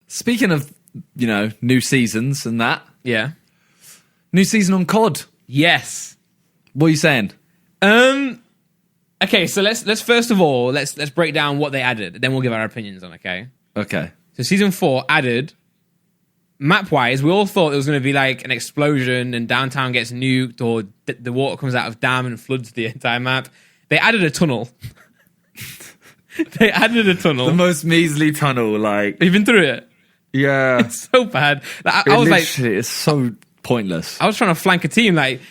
Speaking of, new seasons and that, Yeah. new season on COD. Yes. What are you saying? Okay, so let's first of all let's break down what they added. Then we'll give our opinions on. Okay. Okay. So season 4 added map wise. We all thought it was going to be like an explosion and downtown gets nuked or the water comes out of dam and floods the entire map. They added a tunnel. The most measly tunnel, like. You've been through it. Yeah. It's so bad. Like, I was like, it's so pointless. I was trying to flank a team. Like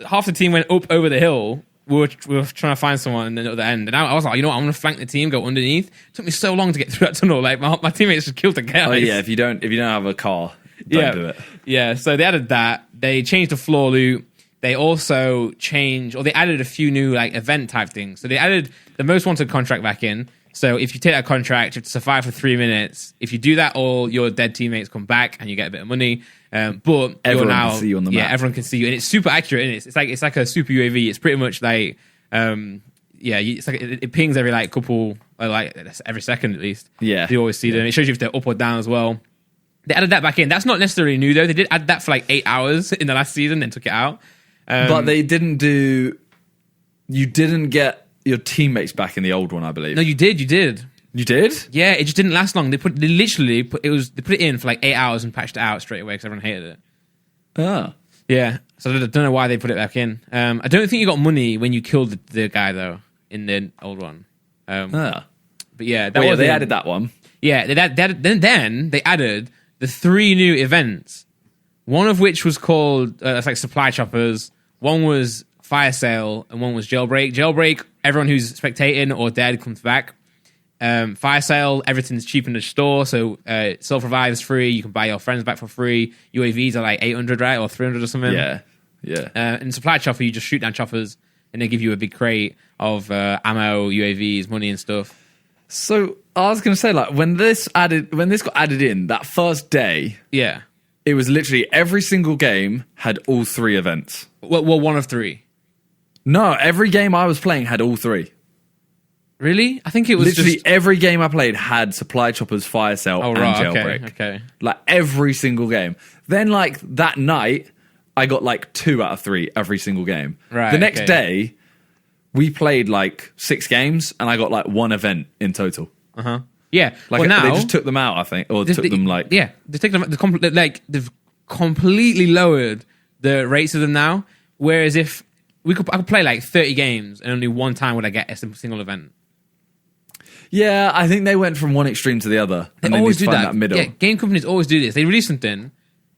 half the team went up over the hill. We were trying to find someone at the end, and I was like, you know what? I'm going to flank the team, go underneath. It took me so long to get through that tunnel. Like my teammates just killed the guys. Oh yeah, if you don't have a car, don't do it. Yeah. So they added that. They changed the floor loot. They also they added a few new like event type things. So they added the most wanted contract back in. So if you take that contract, you have to survive for 3 minutes. If you do that, all your dead teammates come back and you get a bit of money. But everyone can see you on the map. Yeah, everyone can see you, and it's super accurate. And it's like a super UAV. It's pretty much like it's like it pings every like couple like every second at least. Yeah, you always see them. It shows you if they're up or down as well. They added that back in. That's not necessarily new though. They did add that for like 8 hours in the last season, then took it out. But they didn't do. You didn't get your teammates back in the old one, I believe. No, you did. You did. You did? Yeah, it just didn't last long. They put it in for like 8 hours and patched it out straight away because everyone hated it. Oh. Yeah, so I don't know why they put it back in. I don't think you got money when you killed the guy though in the old one. But yeah, they added that one. Yeah, then they added the 3 new events. One of which was called it's like supply choppers. One was fire sale, and one was jailbreak. Jailbreak, everyone who's spectating or dead comes back. Fire sale, everything's cheap in the store, so self-revive is free. You can buy your friends back for free. UAVs are like 800, right, or 300 or something. Yeah. And supply chopper, you just shoot down choppers, and they give you a big crate of ammo, UAVs, money, and stuff. So I was going to say, like, when this got added in that first day, yeah, it was literally every single game had all 3 events. Well, one of 3. No, every game I was playing had all 3. Really? I think it was literally every game I played had supply choppers, fire sale, and jailbreak. Okay. Like every single game. Then like that night, I got like 2 out of 3 every single game. Right. The next day, we played like 6 games, and I got like 1 event in total. Yeah. Like well, now they just took them out, I think, or took them like they've taken them they've completely lowered the rates of them now. Whereas if I could play like 30 games and only one time would I get a single event. Yeah, I think they went from one extreme to the other. They and always do find that. middle. Yeah, game companies always do this. They release something,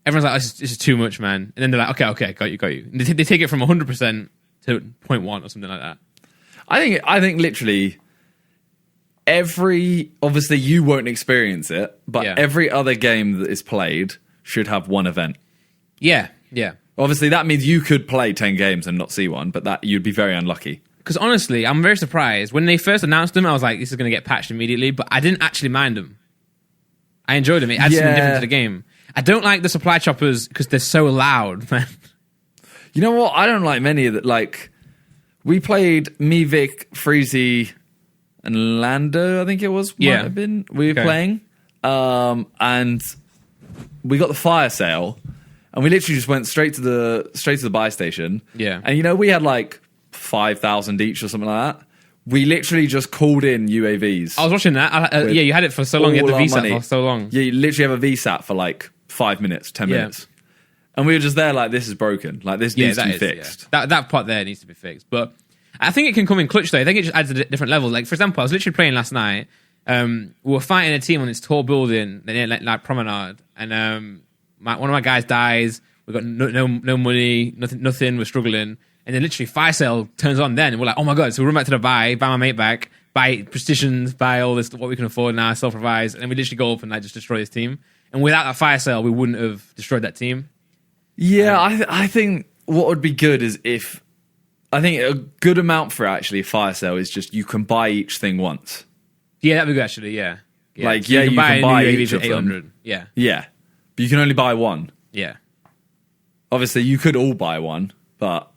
everyone's like, this is too much, man. And then they're like, okay, got you. And they take it from 100% to 0.1 or something like that. I think literally obviously you won't experience it, but every other game that is played should have 1 event. Yeah. Obviously that means you could play 10 games and not see one, but that you'd be very unlucky. Because honestly, I'm very surprised. When they first announced them, I was like, this is going to get patched immediately, but I didn't actually mind them. I enjoyed them. It adds something different to the game. I don't like the supply choppers because they're so loud, man. You know what? I don't like many of that. Like, we played me, Vic, Freezy, and Lando, I think it was. Might have been. We were playing. And we got the fire sale, and we literally just went straight to the buy station. Yeah. And we had like 5,000 each or something like that. We literally just called in UAVs. I was watching that. You had it for so long. You had the VSAT for so long. Yeah, you literally have a VSAT for like 5 minutes, 10 minutes. And we were just there like, this is broken. Like, this needs to be fixed. Yeah. That part there needs to be fixed. But I think it can come in clutch, though. I think it just adds a different level. Like, for example, I was literally playing last night. We were fighting a team on this tall building, like Promenade. And one of my guys dies. We got no money, nothing. We're struggling. And then literally fire sale turns on then. And we're like, oh my God. So we run back to the buy my mate back, buy precisions, buy all this, what we can afford now, self-revise. And then we literally go up and just destroy this team. And without that fire sale, we wouldn't have destroyed that team. Yeah, I think what would be good is I think a good amount for actually a fire sale is just you can buy each thing once. Yeah, that'd be good actually, yeah. Like, so you can buy each of 800. them. Yeah. Yeah. But you can only buy one. Yeah. Obviously, you could all buy one, but,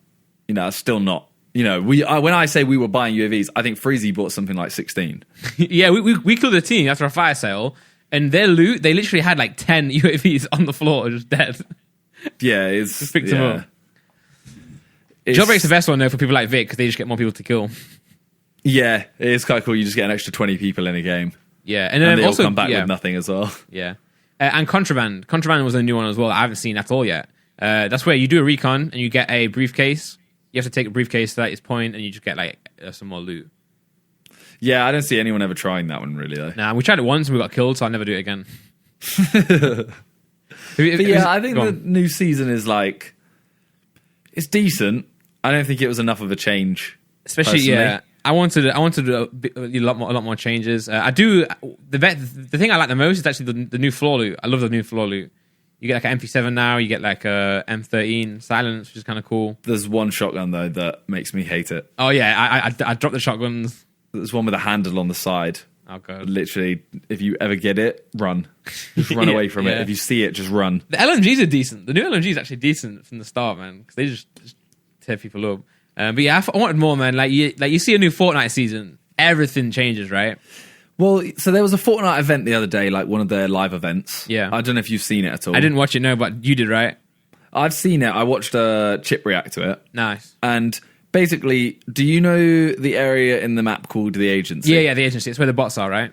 it's still not. When I say we were buying UAVs, I think Freezy bought something like 16. Yeah, we killed a team after a fire sale. And their loot, they literally had like 10 UAVs on the floor just dead. Yeah, it's... Just picked them up. Jailbreak's the best one, though, for people like Vic, because they just get more people to kill. Yeah, it is quite cool. You just get an extra 20 people in a game. Yeah, and then they also come back with nothing as well. Yeah. And Contraband. Contraband was a new one as well that I haven't seen at all yet. That's where you do a recon, and you get a briefcase. You have to take a briefcase to its point, and you just get like some more loot. Yeah, I don't see anyone ever trying that one, really, though. Nah, we tried it once, and we got killed, so I'll never do it again. I think the new season is like... It's decent. I don't think it was enough of a change. Especially, personally. yeah. I wanted a lot more changes. I do. The thing I like the most is actually the new floor loot. I love the new floor loot. You get like an MP7 now. You get like a M13 silence, which is kind of cool. There's one shotgun though that makes me hate it. Oh yeah, I dropped the shotguns. There's one with a handle on the side. Oh god! Literally, if you ever get it, run. Just run away from it. If you see it, just run. The LMGs are decent. The new LMG is actually decent from the start, man, because they just tear people up. But yeah, I wanted more, man. Like you see a new Fortnite season, everything changes, right? Well, so there was a Fortnite event the other day, like one of their live events. Yeah. I don't know if you've seen it at all. I didn't watch it, no, but you did, right? I've seen it. I watched Chip react to it. Nice. And basically, do you know the area in the map called the Agency? Yeah, the Agency. It's where the bots are, right?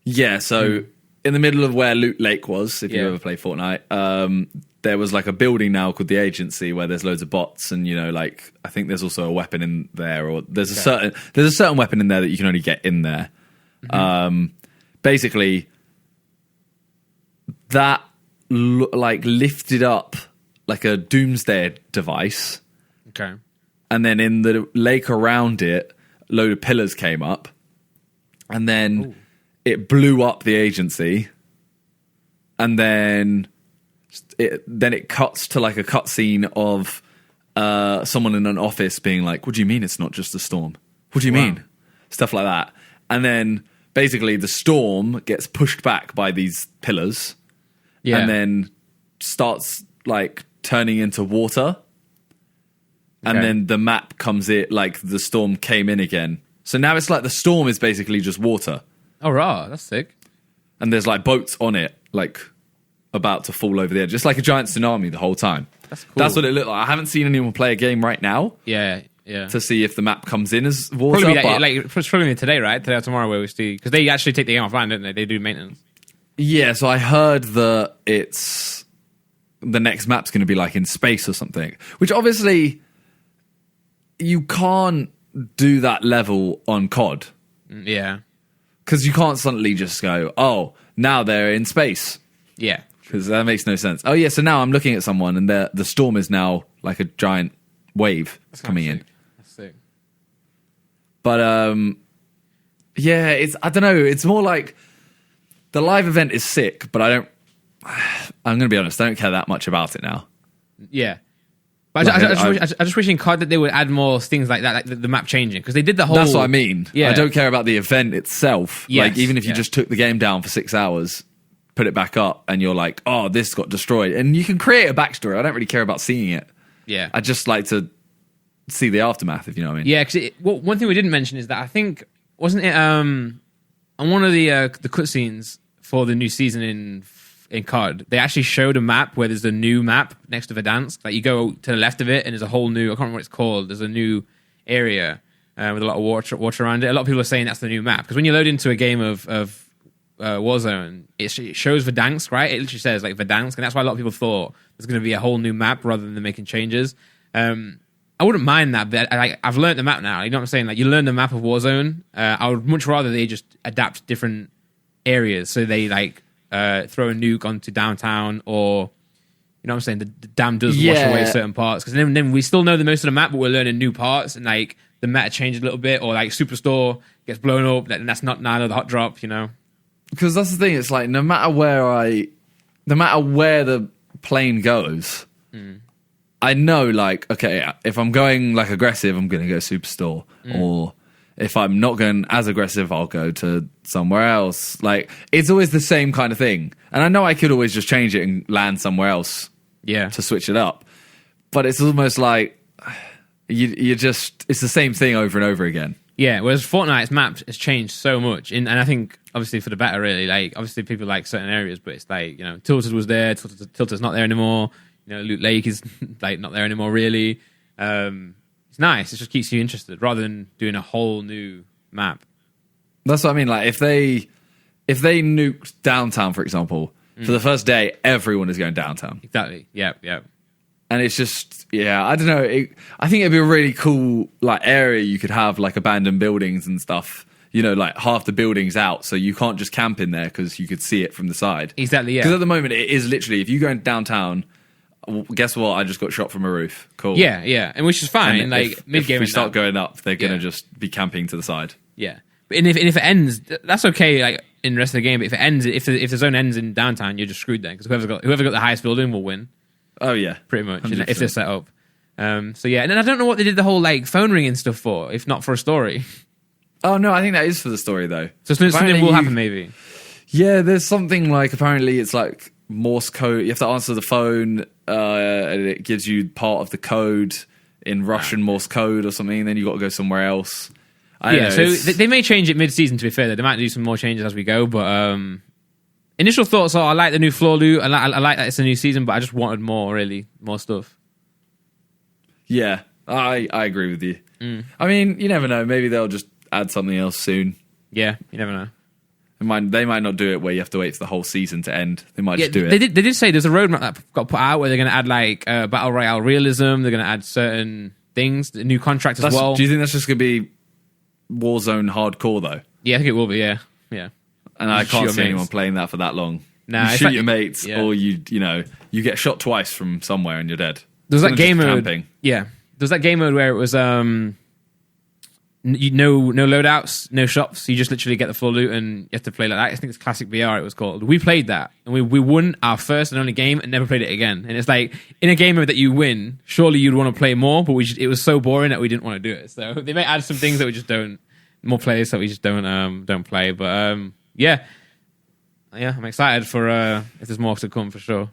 Yeah, so in the middle of where Loot Lake was, if you ever play Fortnite, there was like a building now called the Agency where there's loads of bots, and you know, like I think there's also a weapon in there, or there's a certain weapon in there that you can only get in there. Basically, that like lifted up like a doomsday device. Okay. And then in the lake around it, a load of pillars came up, and then it blew up the Agency, and then it cuts to like a cutscene of someone in an office being like, "What do you mean it's not just a storm? What do you mean?" Stuff like that, and then basically the storm gets pushed back by these pillars, and then starts like turning into water. And then the map comes in, like the storm came in again. So now it's like the storm is basically just water. Oh, right. That's sick. And there's like boats on it, like about to fall over the edge. Just like a giant tsunami the whole time. That's cool. That's what it looked like. I haven't seen anyone play a game right now. Yeah. To see if the map comes in as water. It's probably today, right? Today or tomorrow where we see. Because they actually take the game offline, don't they? They do maintenance. Yeah, so I heard that it's... The next map's going to be like in space or something. Which obviously... You can't do that level on COD. Yeah. Because you can't suddenly just go, oh, now they're in space. Yeah. Because that makes no sense. Oh, yeah, so now I'm looking at someone and the storm is now like a giant wave coming in. That's sick. But, yeah, I don't know. It's more like the live event is sick, but I'm going to be honest, I don't care that much about it now. Yeah. But I just wish in COD that they would add more things like that, like the map changing, because they did the whole... That's what I mean. Yeah. I don't care about the event itself. Yes, like, even if you just took the game down for 6 hours, put it back up, and you're like, oh, this got destroyed. And you can create a backstory. I don't really care about seeing it. Yeah. I just like to see the aftermath, if you know what I mean. Yeah, because one thing we didn't mention is that I think, wasn't it on one of the cutscenes for the new season in COD, they actually showed a map where there's a new map next to Verdansk. Like you go to the left of it and there's a whole new, I can't remember what it's called, there's a new area with a lot of water around it. A lot of people are saying that's the new map, because when you load into a game of Warzone, it shows Verdansk, right? It literally says like Verdansk, and that's why a lot of people thought there's going to be a whole new map rather than making changes. I wouldn't mind that, but I've learned the map now. You know what I'm saying? Like you learn the map of Warzone. I would much rather they just adapt different areas, so they like throw a nuke onto downtown, or you know what I'm saying, the dam does wash away certain parts, because then we still know the most of the map, but we're learning new parts, and like the meta changes a little bit, or like Superstore gets blown up, and that's not now the hot drop, you know. Because that's the thing, it's like no matter where the plane goes, I know like, okay, if I'm going like aggressive, I'm gonna go Superstore, or if I'm not going as aggressive, I'll go to somewhere else. Like, it's always the same kind of thing. And I know I could always just change it and land somewhere else to switch it up. But it's almost like it's the same thing over and over again. Yeah, whereas Fortnite's map has changed so much. And I think obviously for the better, really. Like, obviously people like certain areas, but it's like, Tilted was there, Tilted's not there anymore. Loot Lake is like not there anymore, really. It's nice. It just keeps you interested rather than doing a whole new map. That's what I mean. Like, if they nuked downtown, for example, for the first day, everyone is going downtown. Exactly. Yeah. And it's just, I don't know. I think it'd be a really cool like area. You could have like abandoned buildings and stuff. Like half the building's out, so you can't just camp in there because you could see it from the side. Exactly. Yeah. Because at the moment, it is literally if you go downtown. Guess what? I just got shot from a roof. Cool. Yeah, and which is fine. And like mid game, if we start going up, they're gonna just be camping to the side. Yeah, and if it ends, that's okay. Like in the rest of the game, but if it ends, if the zone ends in downtown, you're just screwed then because whoever got the highest building will win. Oh yeah, pretty much. If they're set up. So yeah, and then I don't know what they did the whole like phone ringing stuff for, if not for a story. Oh no, I think that is for the story though. So something will happen maybe. Yeah, there's something like apparently it's like Morse code. You have to answer the phone, and it gives you part of the code in Russian Morse code or something. Then you got to go somewhere else. So they may change it mid-season. To be fair, they might do some more changes as we go. But initial thoughts are: I like the new floor loot. I like that it's a new season, but I just wanted more stuff. Yeah, I agree with you. I mean, you never know. Maybe they'll just add something else soon. Yeah, you never know. They might not do it where you have to wait for the whole season to end. They might just do it. They did say there's a roadmap that got put out where they're going to add like battle royale realism. They're going to add certain things, the new contract as well. Do you think that's just going to be Warzone hardcore though? Yeah, I think it will be. Yeah. And I can't see anyone playing that for that long. Nah, you shoot your mates, or you get shot twice from somewhere and you're dead. There's that game mode. Yeah, there's that game mode where it was no loadouts, no shops. You just literally get the full loot and you have to play like that. I think it's Classic VR. It was called. We played that and we won our first and only game and never played it again. And it's like in a game mode that you win, surely you'd want to play more, but it was so boring that we didn't want to do it. So they may add some things that we just don't, more players that we just don't play. But yeah, I'm excited for if there's more to come for sure.